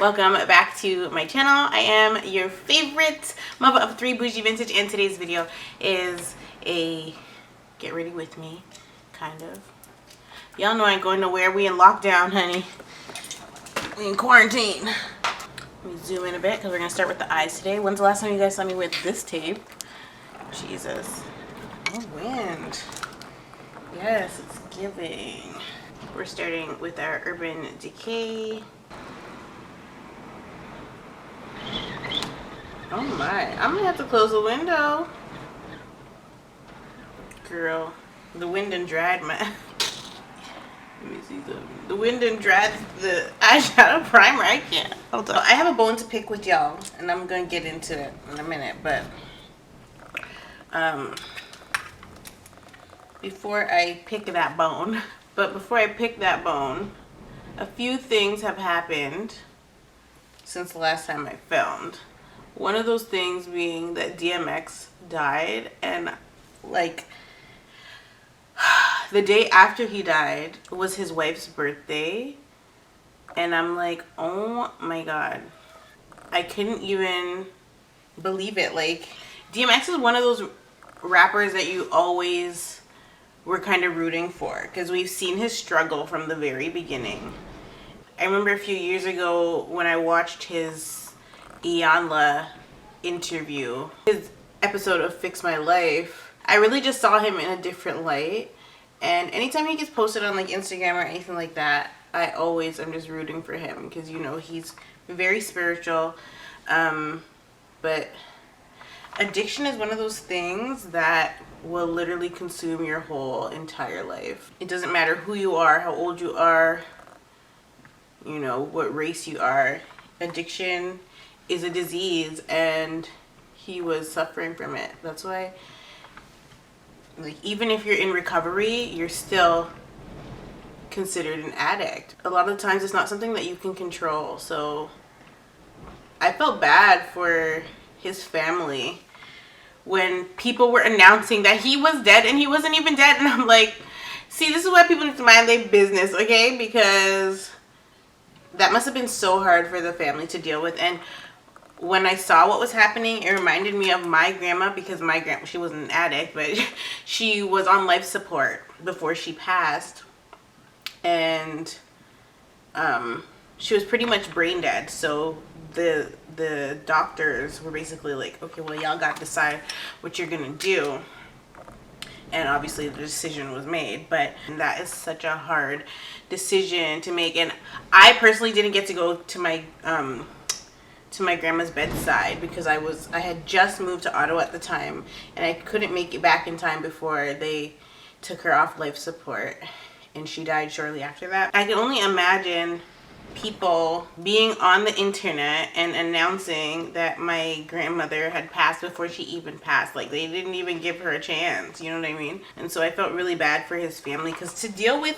Welcome back to my channel. I am your favorite mother of three, Bougie Vintage, and today's video is a get ready with me, kind of. Y'all know I ain't going nowhere. We in lockdown, honey. We in quarantine. Let me zoom in a bit because we're gonna start with the eyes today. When's the last time you guys saw me with this tape? Jesus. Oh, wind. Yes, it's giving. We're starting with our Urban Decay. Oh my, I'm gonna have to close the window. Girl, the wind and dried my... Let me see the wind and dried the eyeshadow primer. I can't. Hold on. I have a bone to pick with y'all, and I'm gonna get into it in a minute, but before I pick that bone, a few things have happened since the last time I filmed. One of those things being that DMX died, and like the day after he died was his wife's birthday, and I'm like, oh my god, I couldn't even believe it. Like, DMX is one of those rappers that you always were kind of rooting for because we've seen his struggle from the very beginning. I remember a few years ago when I watched his Iyanla interview, his episode of Fix My Life, I really just saw him in a different light. And anytime he gets posted on like Instagram or anything like that, I'm just rooting for him because, you know, he's very spiritual. But addiction is one of those things that will literally consume your whole entire life. It doesn't matter who you are, how old you are, you know, what race you are. Addiction is a disease, and he was suffering from it. That's why, like, even if you're in recovery, you're still considered an addict. A lot of the times it's not something that you can control. So I felt bad for his family when people were announcing that he was dead and he wasn't even dead. And I'm like, see, this is why people need to mind their business, okay? Because that must have been so hard for the family to deal with. And when I saw what was happening, it reminded me of my grandma, because my grandma, she wasn't an addict, but she was on life support before she passed. And she was pretty much brain dead. So the doctors were basically like, okay, well, y'all got to decide what you're gonna do. And obviously the decision was made, but that is such a hard decision to make. And I personally didn't get to go to my grandma's bedside because I had just moved to Ottawa at the time, and I couldn't make it back in time before they took her off life support, and she died shortly after that. I can only imagine people being on the internet and announcing that my grandmother had passed before she even passed. Like, they didn't even give her a chance, you know what I mean? And so I felt really bad for his family, because to deal with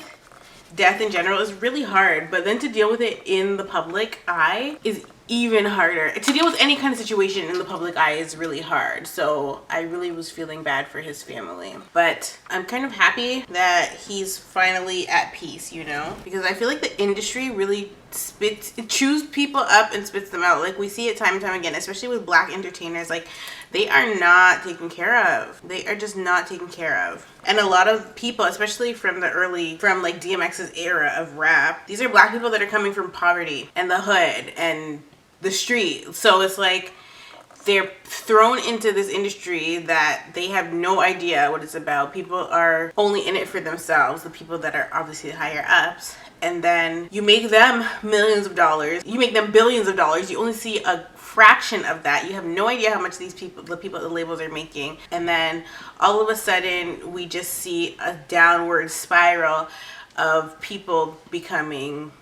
death in general is really hard, but then to deal with it in the public eye is even harder. To deal with any kind of situation in the public eye is really hard. So I really was feeling bad for his family, but I'm kind of happy that he's finally at peace, you know, because I feel like the industry really chews people up and spits them out. Like, we see it time and time again, especially with black entertainers. Like, they are not taken care of. They are just not taken care of. And a lot of people, especially from like DMX's era of rap, these are black people that are coming from poverty and the hood and the street. So it's like they're thrown into this industry that they have no idea what it's about. People are only in it for themselves, the people that are obviously higher ups. And then you make them millions of dollars. You make them billions of dollars. You only see a fraction of that. You have no idea how much the people at the labels are making. And then all of a sudden we just see a downward spiral of people becoming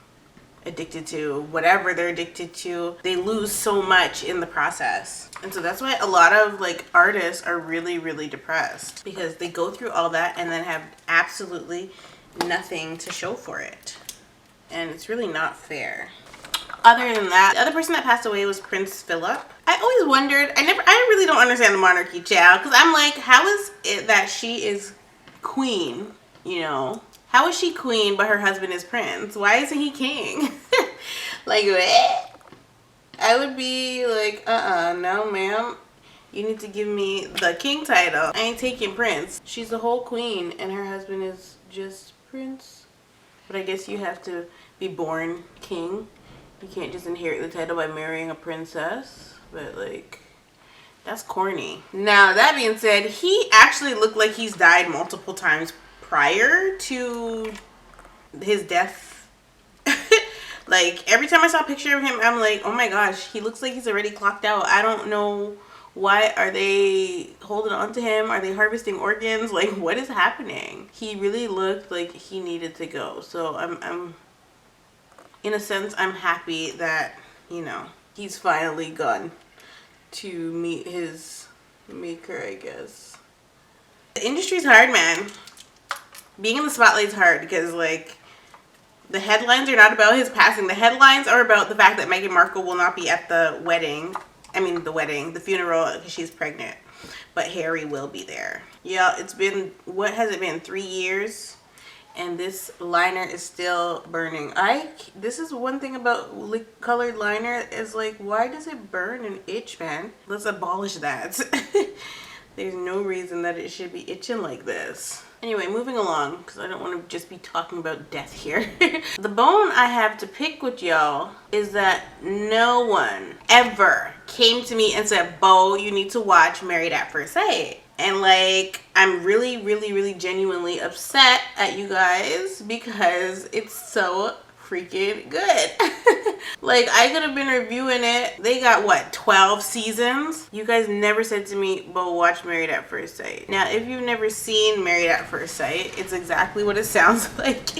addicted to whatever they're addicted to. They lose so much in the process. And so that's why a lot of like artists are really, really depressed, because they go through all that and then have absolutely nothing to show for it. And it's really not fair. Other than that, the other person that passed away was Prince Philip. I always wondered, I really don't understand the monarchy, child, because I'm like, how is it that she is queen, you know? How is she queen but her husband is prince? Why isn't he king? Like, what? I would be like, no ma'am. You need to give me the king title. I ain't taking Prince. She's the whole queen and her husband is just Prince. But I guess you have to be born king. You can't just inherit the title by marrying a princess. But like, that's corny. Now, that being said, he actually looked like he's died multiple times prior to his death. Like, every time I saw a picture of him, I'm like, oh my gosh, he looks like he's already clocked out. I don't know. Why are they holding on to him? Are they harvesting organs? Like, what is happening? He really looked like he needed to go. So I'm in a sense, I'm happy that, you know, he's finally gone to meet his maker, I guess. The industry's hard, man. Being in the spotlight's hard because, like, the headlines are not about his passing. The headlines are about the fact that Meghan Markle will not be at the wedding. I mean, the funeral, because she's pregnant. But Harry will be there. Yeah, it's been, what has it been, 3 years? And this liner is still burning. This is one thing about colored liner is like, why does it burn and itch, man? Let's abolish that. There's no reason that it should be itching like this. Anyway, moving along, because I don't want to just be talking about death here. The bone I have to pick with y'all is that no one ever came to me and said, Bo, you need to watch Married at First Sight. And like, I'm really, really, really genuinely upset at you guys because it's so freaking good. Like, I could have been reviewing it. They got what, 12 seasons? You guys never said to me, but watch Married at First Sight. Now, if you've never seen Married at First Sight, it's exactly what it sounds like.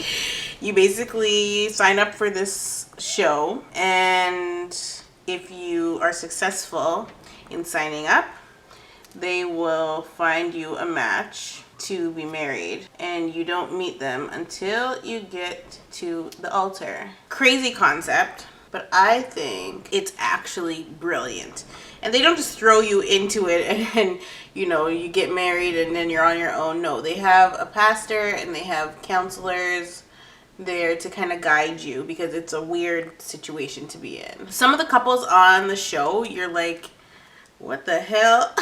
You basically sign up for this show, and if you are successful in signing up, they will find you a match to be married, and you don't meet them until you get to the altar. Crazy concept, but I think it's actually brilliant. And they don't just throw you into it and you know, you get married and then you're on your own. No, they have a pastor and they have counselors there to kind of guide you because it's a weird situation to be in. Some of the couples on the show, you're like, what the hell?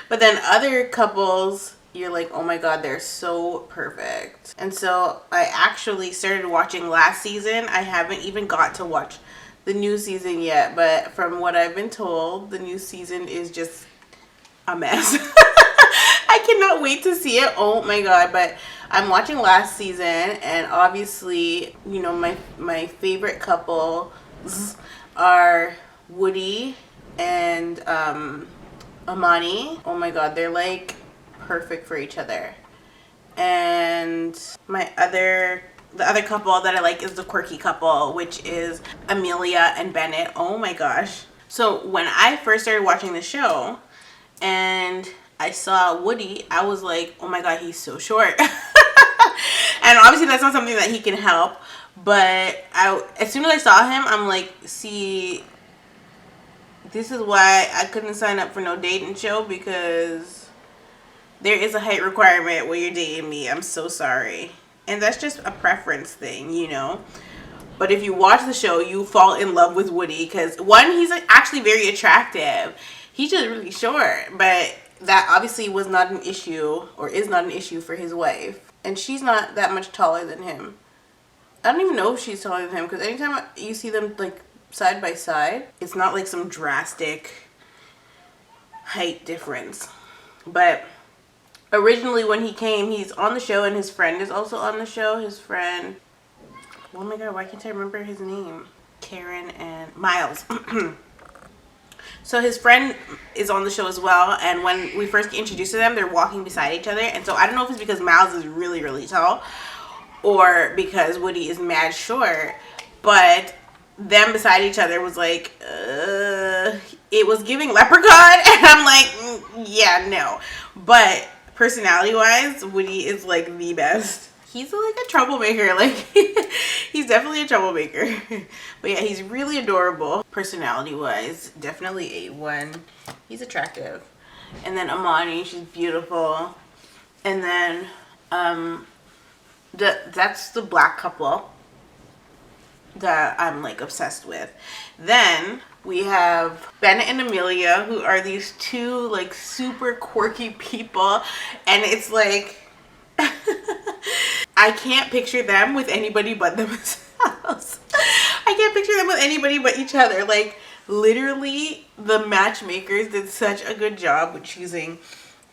But then other couples, you're like, oh my god, they're so perfect. And so I actually started watching last season. I haven't even got to watch the new season yet, but from what I've been told, the new season is just a mess. I cannot wait to see it. Oh my god. But I'm watching last season, and obviously, you know, my favorite couple are Woody and Amani. Oh my god, they're like perfect for each other. And the other couple that I like is the quirky couple, which is Amelia and Bennett. Oh my gosh. So when I first started watching the show and I saw Woody, I was like, oh my god, he's so short. And obviously that's not something that he can help, but as soon as I saw him, I'm like, see, this is why I couldn't sign up for no dating show, because there is a height requirement when you're dating me. I'm so sorry. And that's just a preference thing, you know. But if you watch the show, you fall in love with Woody because, one, he's actually very attractive. He's just really short. But that obviously was not an issue, or is not an issue for his wife. And she's not that much taller than him. I don't even know if she's taller than him because anytime you see them like side by side, it's not like some drastic height difference. But originally when he came, he's on the show and his friend is also on the show. His friend, oh my god, why can't I remember his name? Karen and Miles. So his friend is on the show as well, and when we first get introduced to them, they're walking beside each other. And so I don't know if it's because Miles is really, really tall or because Woody is mad short, but them beside each other was like, it was giving Leprechaun, and I'm like, yeah, no. But personality wise, Woody is like the best. He's like a troublemaker. Like, he's definitely a troublemaker. But yeah, he's really adorable. Personality wise, definitely A1. He's attractive. And then Amani, she's beautiful. And then that's the black couple. that I'm like obsessed with. Then we have Bennett and Amelia, who are these two like super quirky people, and it's like I can't picture them with anybody but themselves. I can't picture them with anybody but each other. Like, literally, the matchmakers did such a good job with choosing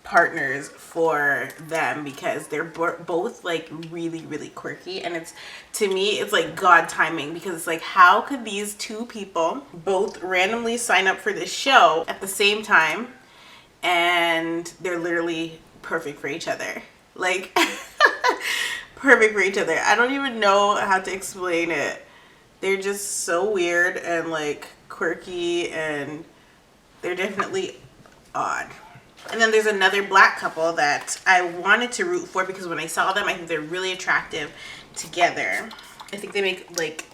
partners for them because they're both like really, really quirky. And it's, to me, it's like God timing, because it's like, how could these two people both randomly sign up for this show at the same time, and they're literally perfect for each other? Like, perfect for each other. I don't even know how to explain it. They're just so weird and like quirky, and they're definitely odd. And then there's another black couple that I wanted to root for because when I saw them, I think they're really attractive together. I think they make like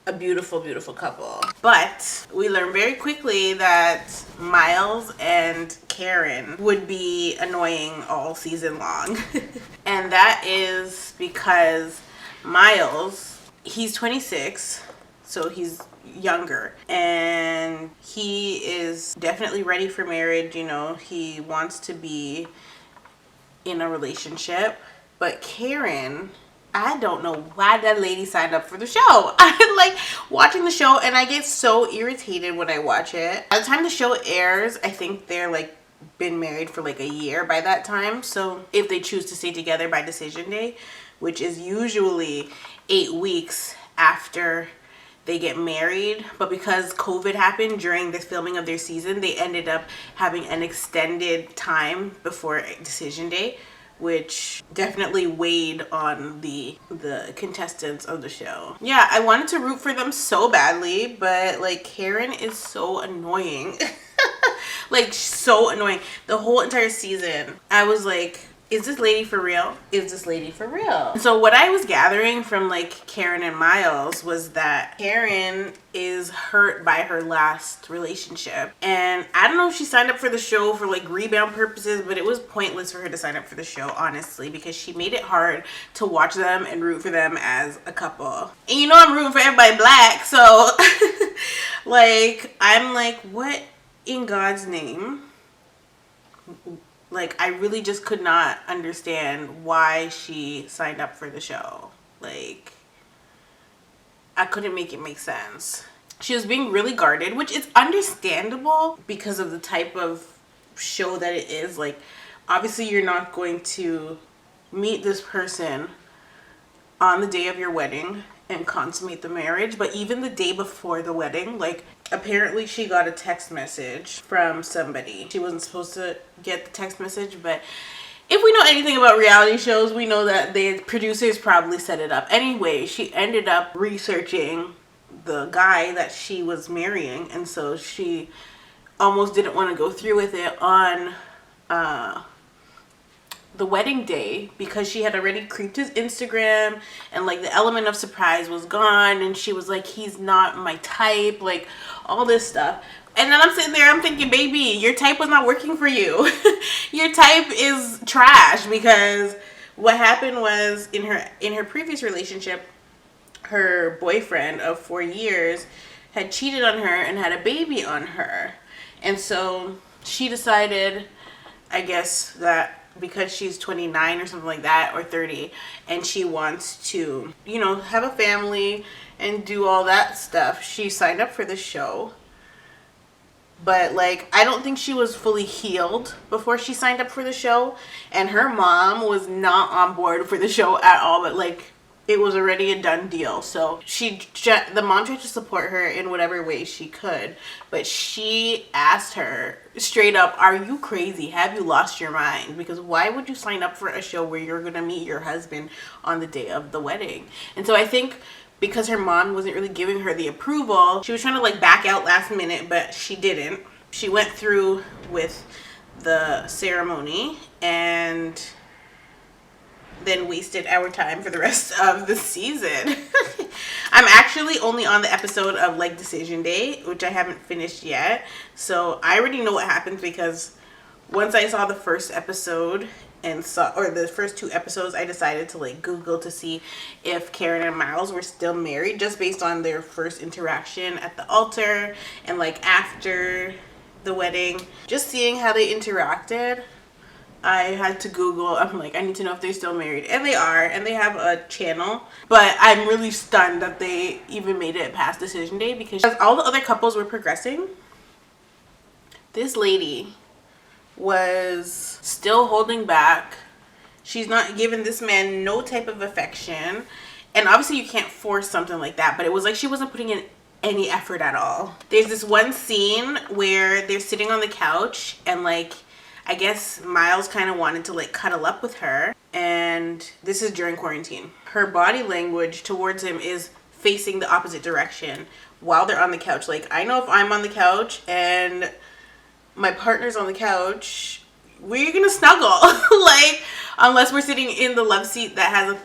a beautiful, beautiful couple. But we learned very quickly that Miles and Karen would be annoying all season long. And that is because Miles, he's 26, so he's younger, and he is definitely ready for marriage. You know, he wants to be in a relationship. But Karen, I don't know why that lady signed up for the show. I like watching the show, and I get so irritated when I watch it. By the time the show airs, I think they're like been married for like a year by that time. So if they choose to stay together by decision day, which is usually 8 weeks after they get married, but because COVID happened during this filming of their season, they ended up having an extended time before decision day, which definitely weighed on the contestants of the show. Yeah, I wanted to root for them so badly, but like Karen is so annoying. Like, so annoying. The whole entire season, I was like, is this lady for real? Is this lady for real? So what I was gathering from like Karen and Miles was that Karen is hurt by her last relationship. And I don't know if she signed up for the show for like rebound purposes, but it was pointless for her to sign up for the show, honestly, because she made it hard to watch them and root for them as a couple. And you know I'm rooting for everybody black, so like, I'm like, what in God's name? Like, I really just could not understand why she signed up for the show. Like, I couldn't make it make sense. She was being really guarded, which is understandable because of the type of show that it is. Like, obviously you're not going to meet this person on the day of your wedding and consummate the marriage, but even the day before the wedding, like, apparently she got a text message from somebody. She wasn't supposed to get the text message, but if we know anything about reality shows, we know that the producers probably set it up. Anyway, she ended up researching the guy that she was marrying, and so she almost didn't want to go through with it on the wedding day because she had already creeped his Instagram, and like the element of surprise was gone, and she was like, he's not my type, like all this stuff. And then I'm sitting there, I'm thinking, baby, your type was not working for you. Your type is trash, because what happened was in her previous relationship, her boyfriend of 4 years had cheated on her and had a baby on her. And so she decided, I guess, that because she's 29 or something like that, or 30, and she wants to, you know, have a family and do all that stuff, she signed up for the show. But like, I don't think she was fully healed before she signed up for the show, and her mom was not on board for the show at all, but like, it was already a done deal. So the mom tried to support her in whatever way she could, but she asked her straight up, are you crazy? Have you lost your mind? Because why would you sign up for a show where you're gonna meet your husband on the day of the wedding? And so I think because her mom wasn't really giving her the approval, she was trying to like back out last minute, but she didn't. She went through with the ceremony and then wasted our time for the rest of the season. I'm actually only on the episode of like decision day, which I haven't finished yet. So I already know what happens, because once I saw the first episode and saw, or the first 2 episodes, I decided to like Google to see if Karen and Miles were still married, just based on their first interaction at the altar and like after the wedding, just seeing how they interacted. I had to Google. I'm like, I need to know if they're still married, and they are, and they have a channel. But I'm really stunned that they even made it past decision day, because as all the other couples were progressing, this lady was still holding back. She's not giving this man no type of affection. And obviously you can't force something like that, but it was like she wasn't putting in any effort at all. There's this one scene where they're sitting on the couch, and like, I guess Miles kind of wanted to like cuddle up with her, and this is during quarantine. Her body language towards him is facing the opposite direction while they're on the couch. Like, I know if I'm on the couch and my partner's on the couch, we're gonna snuggle. Like, unless we're sitting in the love seat that has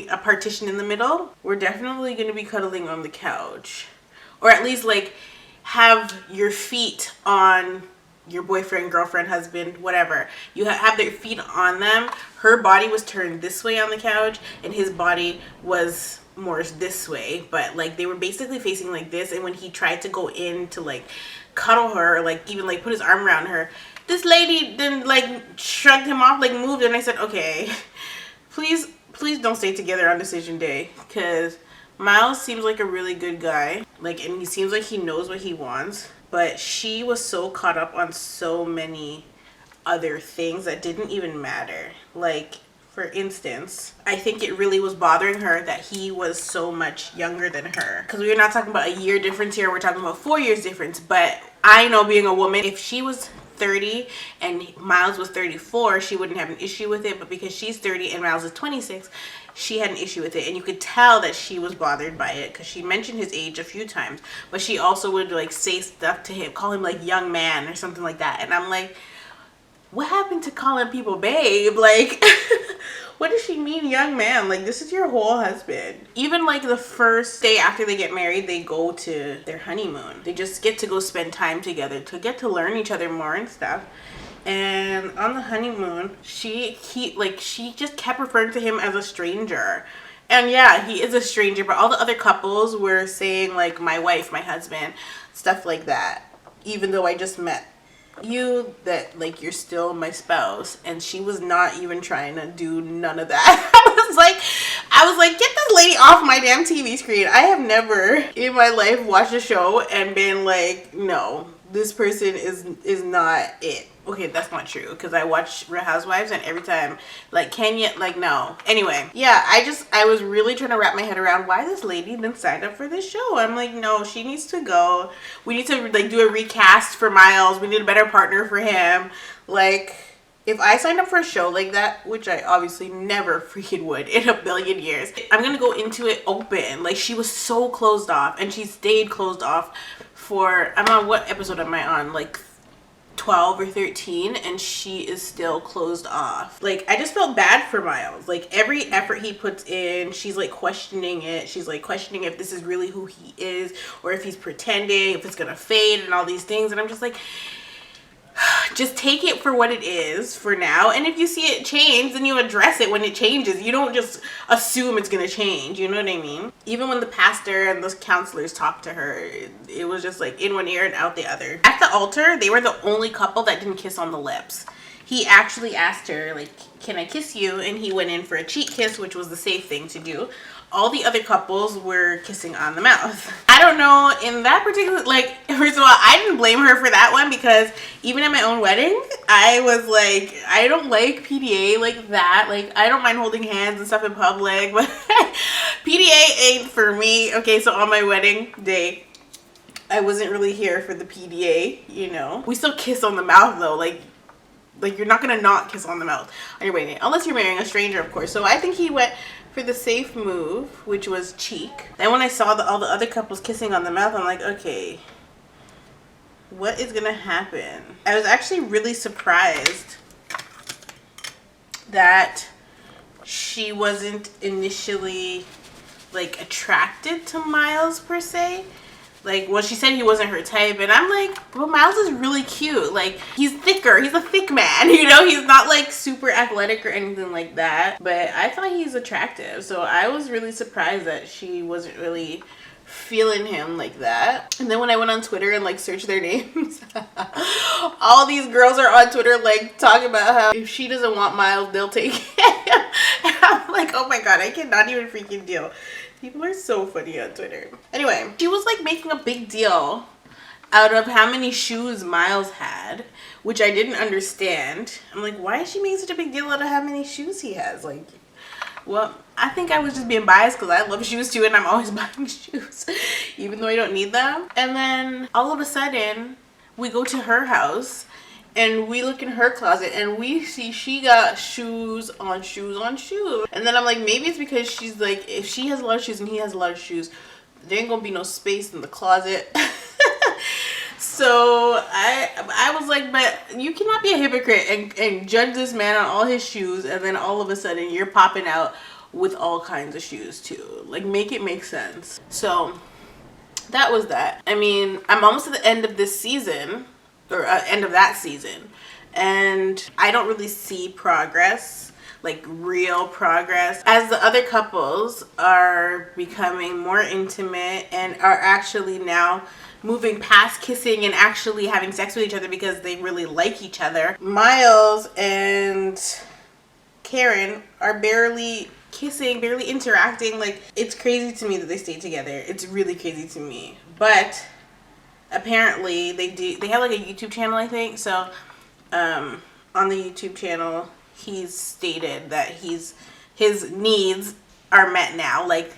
a partition in the middle, we're definitely gonna be cuddling on the couch, or at least like have your feet on your boyfriend, girlfriend, husband, whatever. You have their feet on them. Her body was turned this way on the couch, and his body was more this way, but like they were basically facing like this. And when he tried to go in to like cuddle her, or like even like put his arm around her, this lady then like shrugged him off, like moved, and I said, okay, please don't stay together on decision day, because Miles seems like a really good guy, like, and he seems like he knows what he wants, but she was so caught up on so many other things that didn't even matter. Like, for instance, I think it really was bothering her that he was so much younger than her. Because we're not talking about a year difference here, we're talking about 4 years difference. But I know, being a woman, if she was 30 and Miles was 34, she wouldn't have an issue with it. But because she's 30 and Miles is 26, she had an issue with it. And you could tell that she was bothered by it, because she mentioned his age a few times. But she also would like say stuff to him, call him like young man or something like that. And I'm like, what happened to calling people babe? Like, what does she mean young man? Like, this is your whole husband. Even like the first day after they get married, they go to their honeymoon. They just get to go spend time together to get to learn each other more and stuff. And on the honeymoon, she just kept referring to him as a stranger. And yeah, he is a stranger, but all the other couples were saying like my wife, my husband, stuff like that. Even though I just met you, that like you're still my spouse. And she was not even trying to do none of that. I was like, get this lady off my damn TV screen. I have never in my life watched a show and been like, no, this person is not it. Okay, that's not true, because I watch Real Housewives, and every time, like, Kenya, like, no. Anyway, yeah, I was really trying to wrap my head around why this lady didn't sign up for this show. I'm like, no, she needs to go. We need to, like, do a recast for Miles. We need a better partner for him. Like, if I signed up for a show like that, which I obviously never freaking would in a billion years, I'm gonna go into it open. Like, she was so closed off, and she stayed closed off for, I'm on, what episode am I on? Like 12 or 13, and she is still closed off. Like, I just felt bad for Miles. Like, every effort he puts in, she's like questioning it. She's like questioning if this is really who he is, or if he's pretending, if it's gonna fade, and all these things. And I'm just like, just take it for what it is for now, and if you see it change, then you address it when it changes. You don't just assume it's gonna change, you know what I mean? Even when the pastor and those counselors talked to her, it was just like in one ear and out the other. At the altar, they were the only couple that didn't kiss on the lips. He actually asked her, like, can I kiss you? And he went in for a cheek kiss, which was the safe thing to do. All the other couples were kissing on the mouth. I don't know, in that particular, like, first of all, I didn't blame her for that one, because even at my own wedding, I was like, I don't like PDA like that. Like, I don't mind holding hands and stuff in public, but PDA ain't for me. Okay, so on my wedding day, I wasn't really here for the PDA, you know. We still kiss on the mouth though, like you're not gonna not kiss on the mouth on your wedding, unless you're marrying a stranger, of course. So I think he went for the safe move, which was cheek. Then when I saw all the other couples kissing on the mouth, I'm like, okay, what is gonna happen? I was actually really surprised that she wasn't initially like attracted to Miles per se. Like, well, she said he wasn't her type, and I'm like, well, Miles is really cute. Like, he's thicker. He's a thick man, you know? He's not, like, super athletic or anything like that. But I thought he's attractive, so I was really surprised that she wasn't really feeling him like that. And then when I went on Twitter and, like, searched their names, all these girls are on Twitter, like, talking about how if she doesn't want Miles, they'll take him. And I'm like, oh my god, I cannot even freaking deal. People are so funny on Twitter. Anyway, she was like making a big deal out of how many shoes Miles had, which I didn't understand. I'm like, why is she making such a big deal out of how many shoes he has? Like, well, I think I was just being biased because I love shoes too, and I'm always buying shoes, even though I don't need them. And then all of a sudden, we go to her house and we look in her closet and we see she got shoes on shoes on shoes. And then I'm like, maybe it's because she's like, if she has a lot of shoes and he has a lot of shoes, there ain't gonna be no space in the closet. So I was like, but you cannot be a hypocrite and judge this man on all his shoes, and then all of a sudden you're popping out with all kinds of shoes too. Like, make it make sense. So that was that. I mean, I'm almost at the end of this season, or end of that season, and I don't really see progress, like real progress, as the other couples are becoming more intimate and are actually now moving past kissing and actually having sex with each other because they really like each other. Miles and Karen are barely kissing, barely interacting. Like, it's crazy to me that they stay together. It's really crazy to me. But apparently they have like a YouTube channel, I think. So on the YouTube channel, he's stated that his needs are met now. Like,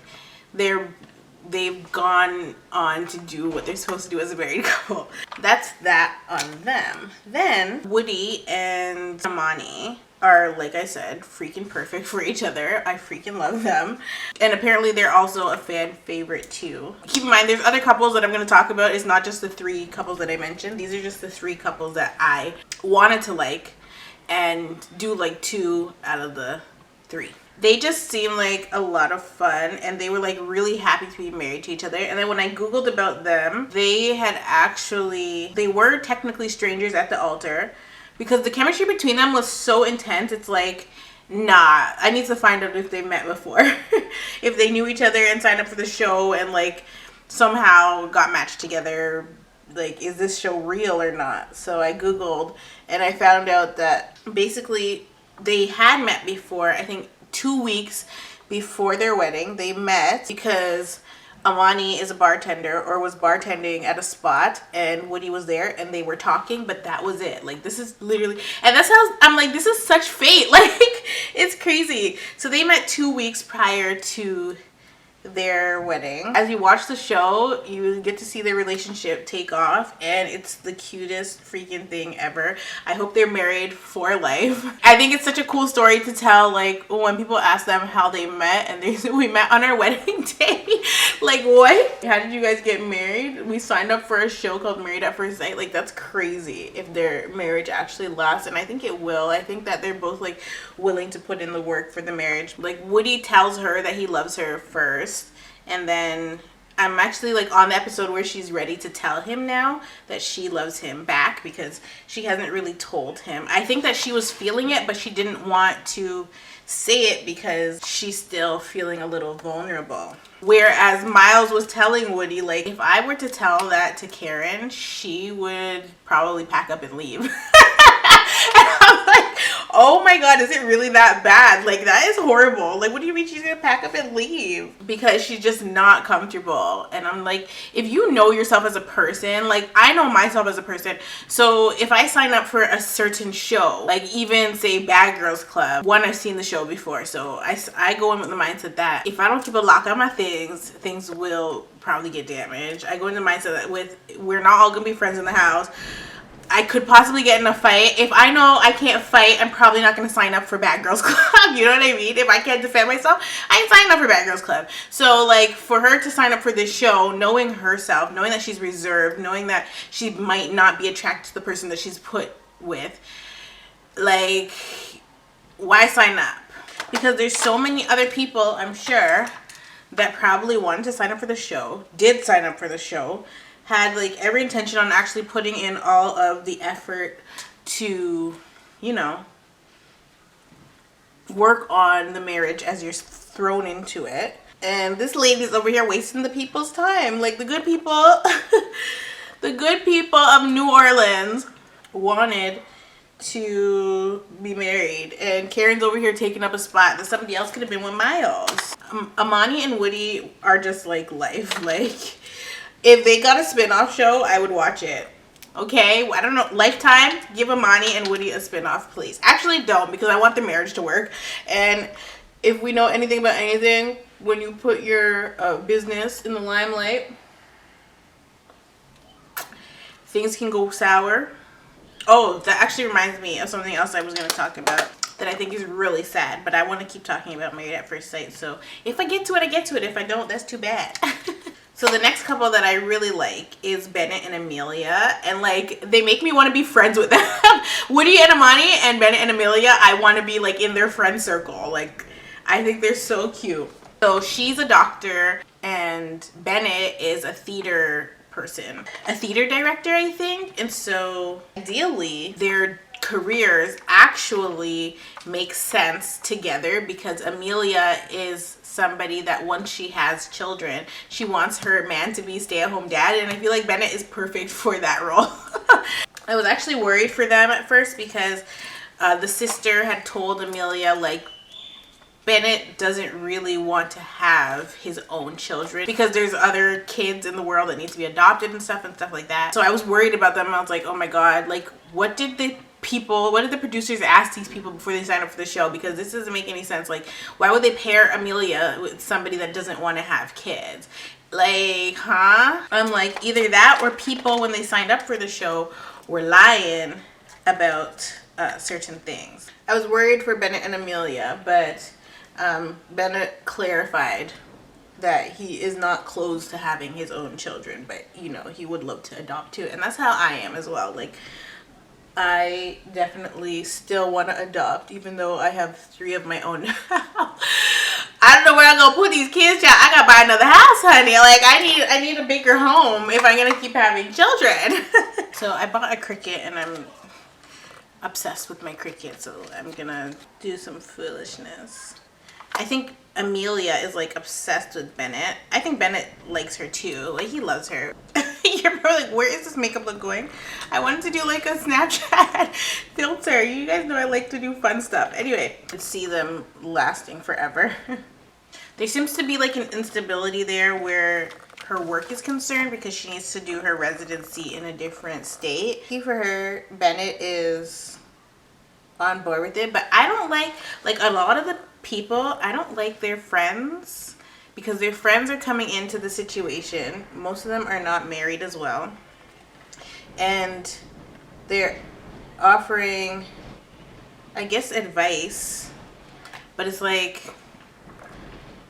they've gone on to do what they're supposed to do as a married couple. That's that on them. Then Woody and Amani are, like I said, freaking perfect for each other. I freaking love them. And apparently they're also a fan favorite too. Keep in mind, there's other couples that I'm going to talk about. It's not just the 3 couples that I mentioned. These are just the 3 couples that I wanted to like and do like 2 out of the 3. They just seem like a lot of fun, and they were like really happy to be married to each other. And then when I googled about them, they were technically strangers at the altar, because the chemistry between them was so intense. It's like, nah, I need to find out if they met before. If they knew each other and signed up for the show and like somehow got matched together. Like, is this show real or not? So I googled and I found out that basically they had met before. I think 2 weeks before their wedding they met because Amani is a bartender, or was bartending at a spot, and Woody was there and they were talking, but that was it. Like, this is literally, and that's how I'm like, this is such fate. Like, it's crazy. So they met 2 weeks prior to their wedding. As you watch the show, you get to see their relationship take off, and it's the cutest freaking thing ever. I hope they're married for life. I think it's such a cool story to tell, like, when people ask them how they met and they say, we met on our wedding day. Like, what? How did you guys get married? We signed up for a show called Married at First Sight. Like, that's crazy if their marriage actually lasts, and I think it will. I think that they're both like willing to put in the work for the marriage. Like, Woody tells her that he loves her first, and then I'm actually like on the episode where she's ready to tell him now that she loves him back, because she hasn't really told him. I think that she was feeling it, but she didn't want to say it because she's still feeling a little vulnerable. Whereas Miles was telling Woody, like, if I were to tell that to Karen, she would probably pack up and leave. And I'm like, oh my god, is it really that bad? Like, that is horrible. Like, what do you mean she's gonna pack up and leave? Because she's just not comfortable. And I'm like, if you know yourself as a person, like, I know myself as a person. So if I sign up for a certain show, like even say Bad Girls Club, one, I've seen the show before, so I go in with the mindset that if I don't keep a lock on my things will probably get damaged. I go into the mindset that we're not all gonna be friends in the house. I could possibly get in a fight. If I know I can't fight, I'm probably not going to sign up for Bad Girls Club. You know what I mean? If I can't defend myself, I ain't signing up for Bad Girls Club. So, like, for her to sign up for this show, knowing herself, knowing that she's reserved, knowing that she might not be attracted to the person that she's put with, like, why sign up? Because there's so many other people, I'm sure, that probably wanted to sign up for the show, did sign up for the show, had like every intention on actually putting in all of the effort to, you know, work on the marriage as you're thrown into it. And this lady's over here wasting the people's time. Like the good people, the good people of New Orleans wanted to be married, and Karen's over here taking up a spot that somebody else could have been with Miles. Amani and Woody are just like life. Like if they got a spin-off show, I would watch it. Okay, I don't know, Lifetime, give Amani and Woody a spin-off, please. Actually, don't, because I want the marriage to work. And if we know anything about anything, when you put your business in the limelight, things can go sour. Oh, that actually reminds me of something else I was going to talk about that I think is really sad, but I want to keep talking about Married at First Sight. So if I get to it, I get to it. If I don't, that's too bad. So the next couple that I really like is Bennett and Amelia. And like, they make me want to be friends with them. Woody and Amani and Bennett and Amelia, I want to be like in their friend circle. Like, I think they're so cute. So she's a doctor and Bennett is a theater person. A theater director, I think. And so ideally, their careers actually make sense together because Amelia is somebody that once she has children, she wants her man to be stay-at-home dad, and I feel like Bennett is perfect for that role. I was actually worried for them at first because the sister had told Amelia like Bennett doesn't really want to have his own children because there's other kids in the world that need to be adopted and stuff like that. So I was worried about them. I was like, oh my god, like what did the producers ask these people before they signed up for the show? Because this doesn't make any sense. Like, why would they pair Amelia with somebody that doesn't want to have kids? Like, huh? I'm like, either that or people, when they signed up for the show, were lying about certain things. I was worried for Bennett and Amelia, but Bennett clarified that he is not close to having his own children, but you know, he would love to adopt too. And that's how I am as well. Like, I definitely still want to adopt, even though I have 3 of my own. I don't know where I'm gonna put these kids, child. I gotta buy another house, honey. Like, I need a bigger home if I'm gonna keep having children. So I bought a cricket and I'm obsessed with my cricket, so I'm gonna do some foolishness. I think Amelia is like obsessed with Bennett. I think Bennett likes her too. Like, he loves her. You're probably like, where is this makeup look going? I wanted to do like a Snapchat filter. You guys know I like to do fun stuff. Anyway, let's see them lasting forever. There seems to be like an instability there where her work is concerned because she needs to do her residency in a different state. For her, Bennett is on board with it, but I don't like a lot of the people, I don't like their friends because their friends are coming into the situation. Most of them are not married as well, and they're offering, I guess, advice, but it's like,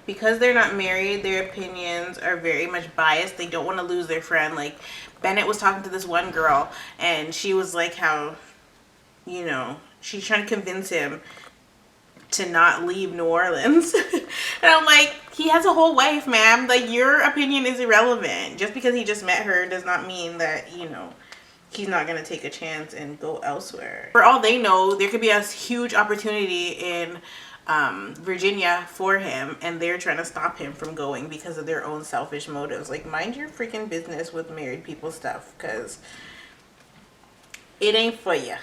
because they're not married, their opinions are very much biased. They don't want to lose their friend. Like, Bennett was talking to this one girl and she was like how, you know, she's trying to convince him to not leave New Orleans. And I'm like, he has a whole wife, ma'am. Like, your opinion is irrelevant. Just because he just met her does not mean that, you know, he's not going to take a chance and go elsewhere. For all they know, there could be a huge opportunity in Virginia for him, and they're trying to stop him from going because of their own selfish motives. Like, mind your freaking business with married people stuff, because it ain't for you.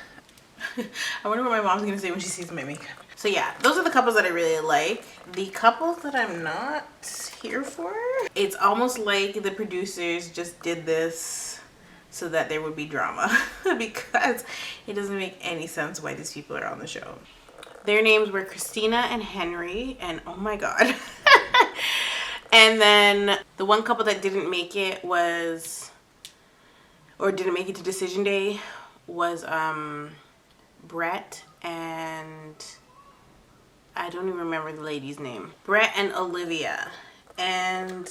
I wonder what my mom's gonna say when she sees my makeup. So yeah, those are the couples that I really like. The couples that I'm not here for, it's almost like the producers just did this so that there would be drama because it doesn't make any sense why these people are on the show. Their names were Christina and Henry, and oh my god. And then the one couple that didn't make it was, or didn't make it to decision day, was Brett and I don't even remember the lady's name. Brett and Olivia. And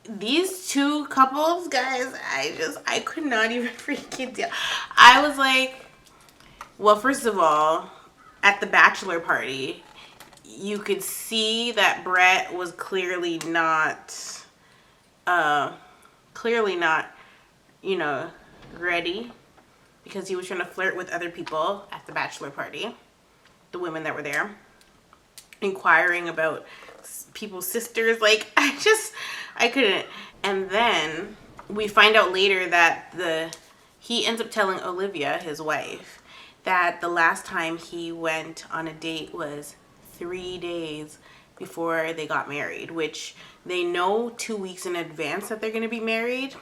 these two couples, guys, I could not even freaking deal. I was like, well, first of all, at the bachelor party, you could see that Brett was clearly not, you know, ready, because he was trying to flirt with other people at the bachelor party, the women that were there, inquiring about people's sisters. Like, I couldn't. And then we find out later that he ends up telling Olivia, his wife, that the last time he went on a date was 3 days before they got married, which they know 2 weeks in advance that they're going to be married.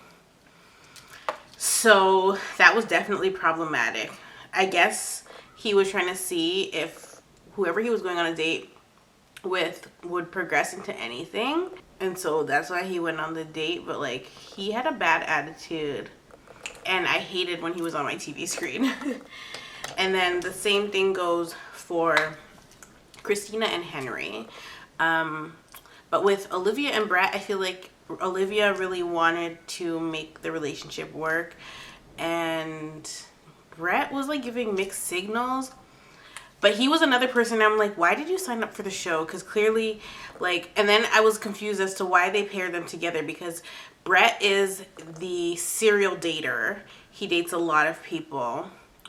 So that was definitely problematic. I guess he was trying to see if whoever he was going on a date with would progress into anything. And so that's why he went on the date. But like, he had a bad attitude, and I hated when he was on my TV screen. And then the same thing goes for Christina and Henry. But with Olivia and Brett, I feel like Olivia really wanted to make the relationship work, and Brett was like giving mixed signals. But he was another person I'm like, why did you sign up for the show? Because clearly, like, and then I was confused as to why they paired them together, because Brett is the serial dater. He dates a lot of people,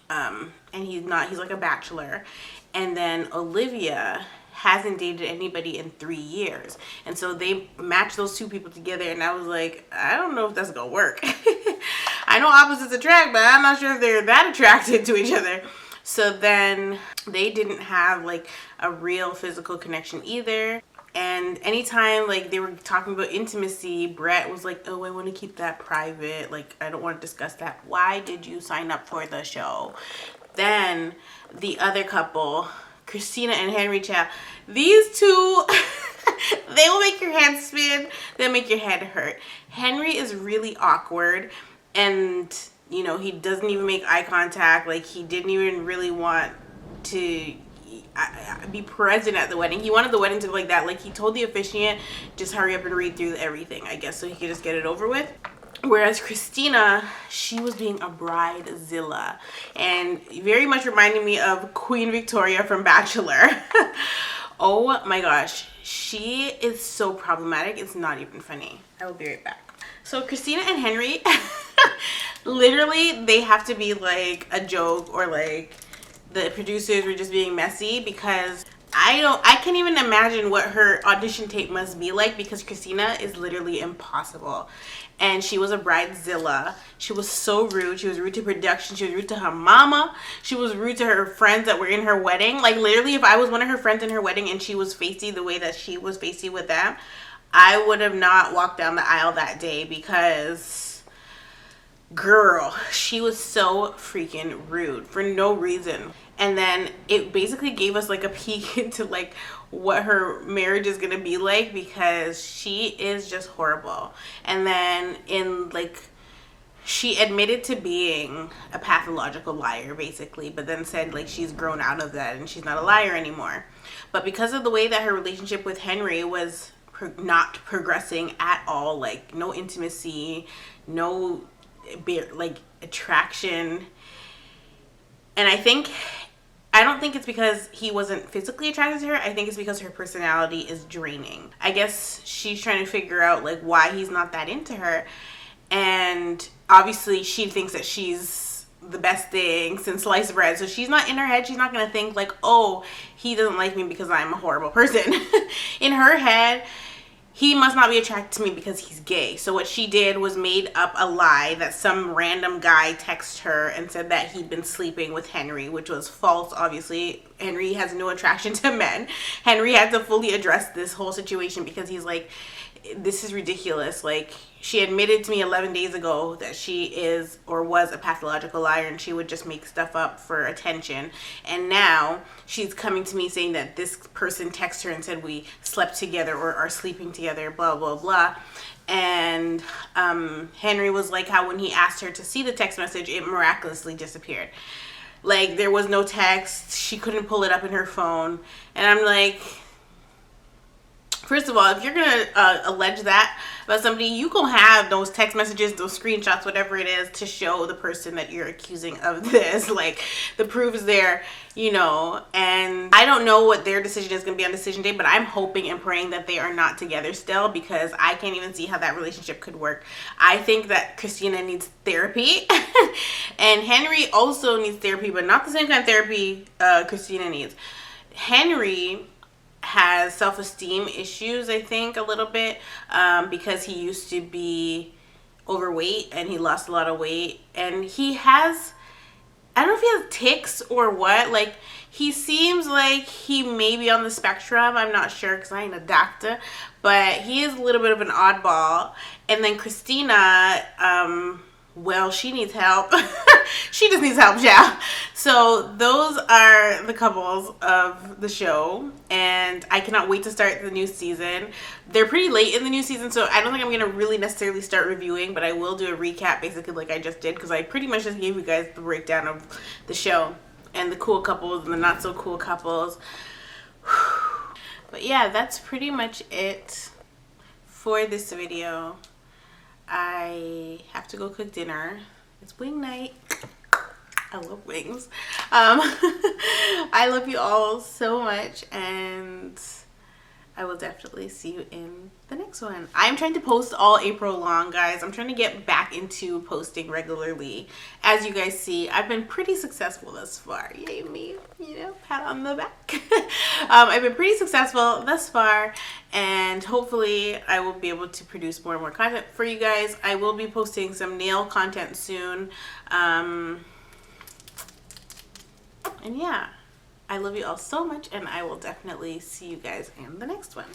and he's like a bachelor. And then Olivia hasn't dated anybody in 3 years. And so they matched those two people together, and I was like, I don't know if that's gonna work. I know opposites attract, but I'm not sure if they're that attracted to each other. So then they didn't have like a real physical connection either. And anytime like they were talking about intimacy, Brett was like, oh, I want to keep that private. Like, I don't want to discuss that. Why did you sign up for the show? Then the other couple, Christina and Henry Chow, these two, they will make your head spin. They'll make your head hurt. Henry is really awkward, and you know, he doesn't even make eye contact. Like, he didn't even really want to be present at the wedding. He wanted the wedding to go like that. Like, he told the officiant, just hurry up and read through everything, I guess, so he could just get it over with. Whereas Christina, she was being a bridezilla, and very much reminding me of Queen Victoria from Bachelor. Oh my gosh, she is so problematic. It's not even funny. I will be right back. So Christina and Henry, literally, they have to be like a joke, or like the producers were just being messy, because I can't even imagine what her audition tape must be like, because Christina is literally impossible. And she was a bridezilla. She was so rude. She was rude to production. She was rude to her mama. She was rude to her friends that were in her wedding. Like, literally, if I was one of her friends in her wedding and she was facey the way that she was facey with them, I would have not walked down the aisle that day, because girl, she was so freaking rude for no reason. And then it basically gave us like a peek into like what her marriage is gonna be like, because she is just horrible. And then she admitted to being a pathological liar, basically, but then said like she's grown out of that and she's not a liar anymore. But because of the way that her relationship with Henry was not progressing at all, like no intimacy, no like attraction, and I don't think it's because he wasn't physically attracted to her. I think it's because her personality is draining. I guess she's trying to figure out like why he's not that into her. And obviously she thinks that she's the best thing since sliced bread. So she's not, in her head, she's not going to think like, oh, he doesn't like me because I'm a horrible person. In her head, he must not be attracted to me because he's gay. So what she did was made up a lie that some random guy texted her and said that he'd been sleeping with Henry, which was false, obviously. Henry has no attraction to men. Henry had to fully address this whole situation, because he's like, this is ridiculous. Like, she admitted to me 11 days ago that she is or was a pathological liar, and she would just make stuff up for attention. And now she's coming to me saying that this person texted her and said we slept together or are sleeping together, blah, blah, blah. And Henry was like how when he asked her to see the text message, it miraculously disappeared. Like, there was no text. She couldn't pull it up in her phone. And I'm like, First of all, if you're gonna allege that about somebody, you gonna have those text messages, those screenshots, whatever it is, to show the person that you're accusing of this. Like, the proof is there, you know. And I don't know what their decision is gonna be on decision day, but I'm hoping and praying that they are not together still, because I can't even see how that relationship could work. I think that Christina needs therapy, and Henry also needs therapy, but not the same kind of therapy Christina needs. Henry has self-esteem issues, I think, a little bit, because he used to be overweight and he lost a lot of weight, and he has, I don't know if he has tics or what, like, he seems like he may be on the spectrum. I'm not sure because I ain't a doctor, but he is a little bit of an oddball. And then Christina, well, she needs help. She just needs help, yeah. So those are the couples of the show, and I cannot wait to start the new season. They're pretty late in the new season, so I don't think I'm gonna really necessarily start reviewing, but I will do a recap basically like I just did, because I pretty much just gave you guys the breakdown of the show and the cool couples and the not so cool couples. But yeah, that's pretty much it for this video. I have to go cook dinner. It's wing night. I love wings. I love you all so much, and I will definitely see you in the next one. I'm trying to post all April long, guys. I'm trying to get back into posting regularly. As you guys see, I've been pretty successful thus far. Yay me, you know, pat on the back. I've been pretty successful thus far, and hopefully I will be able to produce more and more content for you guys. I will be posting some nail content soon. And yeah, I love you all so much, and I will definitely see you guys in the next one.